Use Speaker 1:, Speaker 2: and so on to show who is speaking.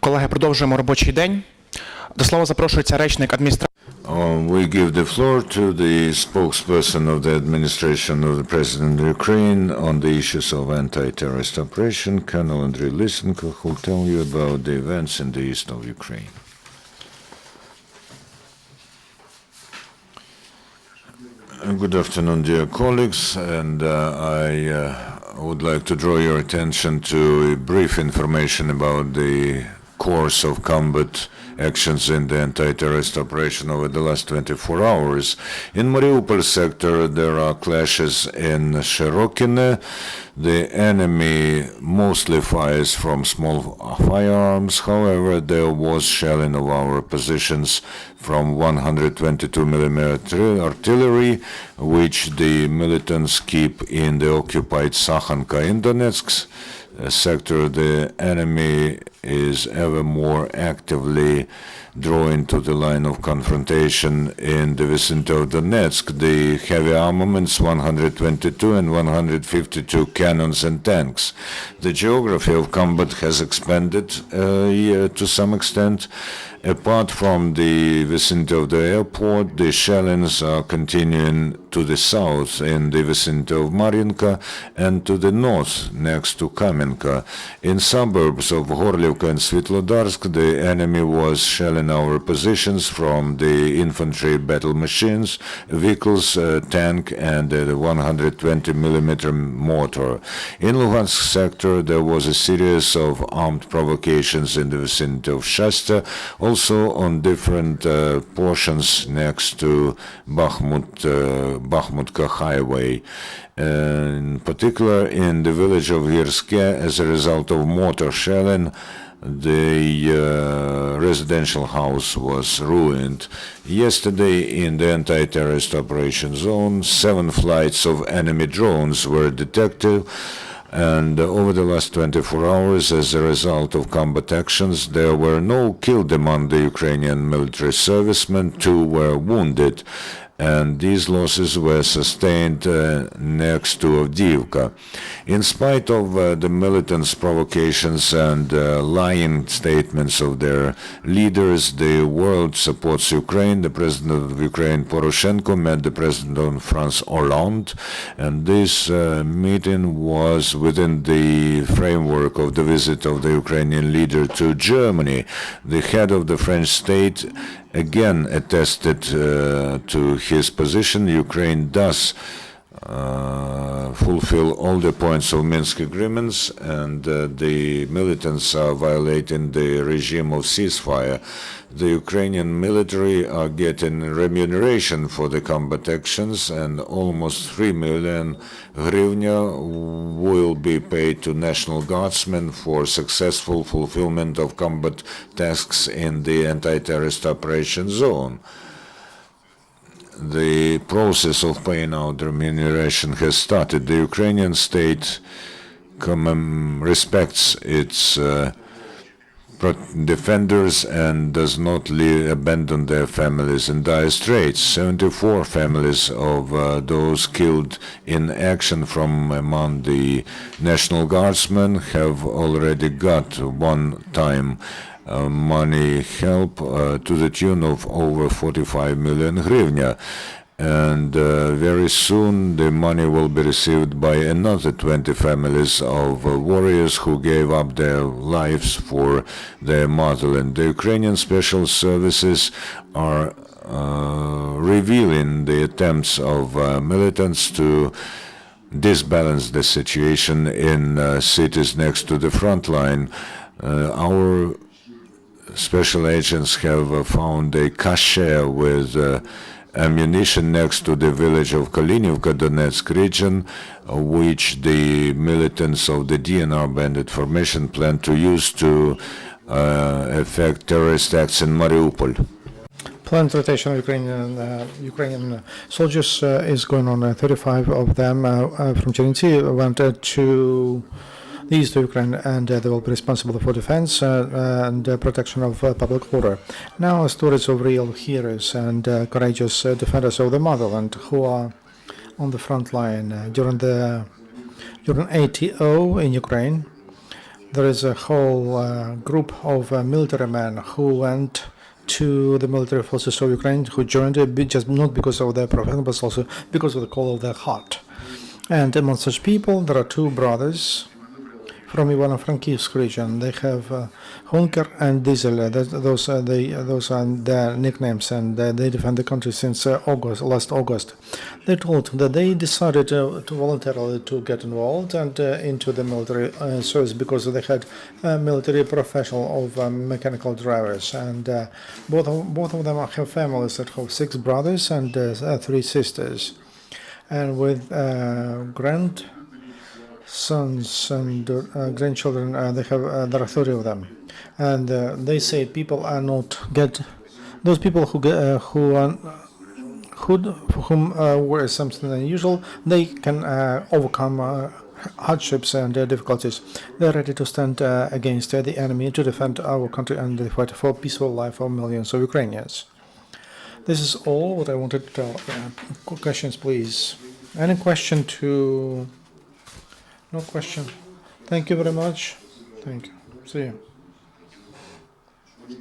Speaker 1: Колеги, продовжуємо робочий день. До слова запрошується речник адміністрації.
Speaker 2: We give the floor to the spokesperson of the administration of the President of Ukraine on the issues of anti-terrorist operation, Colonel Andriy Lysenko, who will tell you about the events in the east of Ukraine. Good afternoon, dear colleagues, and I would like to draw your attention to a brief information about the course of combat actions in the anti-terrorist operation over the last 24 hours. In Mariupol sector, there are clashes in Shirokine. The enemy mostly fires from small firearms. However, there was shelling of our positions from 122mm artillery, which the militants keep in the occupied Sakhanka in Donetsk sector. The enemy is ever more actively drawing to the line of confrontation in the vicinity of Donetsk. The heavy armaments, 122 and 152 cannons and tanks. The geography of combat has expanded to some extent. Apart from the vicinity of the airport, the shellings are continuing to the south in the vicinity of Mariinka and to the north next to Kamenka. In suburbs of Gorlivka and Svetlodarsk, the enemy was shelling our positions from the infantry battle machines, vehicles, tank and the 120mm mortar. In Luhansk sector, there was a series of armed provocations in the vicinity of Shasta, also on different portions next to Bakhmutka highway. In particular, in the village of Girske, as a result of mortar shelling, the residential house was ruined. Yesterday, in the anti-terrorist operation zone, 7 flights of enemy drones were detected. And over the last 24 hours, as a result of combat actions, there were no killed among the Ukrainian military servicemen. 2 were wounded, and these losses were sustained next to Avdiivka. In spite of the militants' provocations and lying statements of their leaders, the world supports Ukraine. The President of Ukraine, Poroshenko, met the President of France, Hollande, and this meeting was within the framework of the visit of the Ukrainian leader to Germany. The head of the French state again attested to his position. Ukraine does fulfill all the points of Minsk agreements, and the militants are violating the regime of ceasefire. The Ukrainian military are getting remuneration for the combat actions, and almost 3 million hryvnia will be paid to National Guardsmen for successful fulfillment of combat tasks in the anti-terrorist operation zone. The process of paying out remuneration has started. The Ukrainian state respects its defenders and does not abandon their families in dire straits. 74 families of those killed in action from among the National Guardsmen have already got one-time money help to the tune of over 45 million hryvnia. And very soon the money will be received by another 20 families of warriors who gave up their lives for their motherland. The Ukrainian special services are revealing the attempts of militants to disbalance the situation in cities next to the front line. Our special agents have found a cache with ammunition next to the village of Kalinivka, Donetsk region, which the militants of the DNR bandit formation plan to use to effect terrorist acts in Mariupol.
Speaker 3: Planned rotation of Ukrainian soldiers is going on. 35 of them from Chernivtsi went to the east of Ukraine, and they will be responsible for defense and protection of public order. Now, stories of real heroes and courageous defenders of the motherland who are on the front line during ATO in Ukraine. there is a whole group of military men who went to the military forces of Ukraine, who joined it just not because of their profession, but also because of the call of their heart. And among such people, there are two brothers from Ivano-Frankivsk region. They have Honker and Diesel. Those are their nicknames, and they defend the country since last August. They told that they decided to voluntarily to get involved and into the military service because they had a military professional of mechanical drivers, and both of them have families that have 6 brothers and 3 sisters, and with sons and grandchildren. There are 30 of them, and they say people are not those people whom were something unusual. They can overcome hardships and difficulties. They're ready to stand against the enemy to defend our country and fight for peaceful life of millions of Ukrainians. This is all what I wanted to tell. Questions, please. Any question to? No question. Thank you very much. Thank you. See you.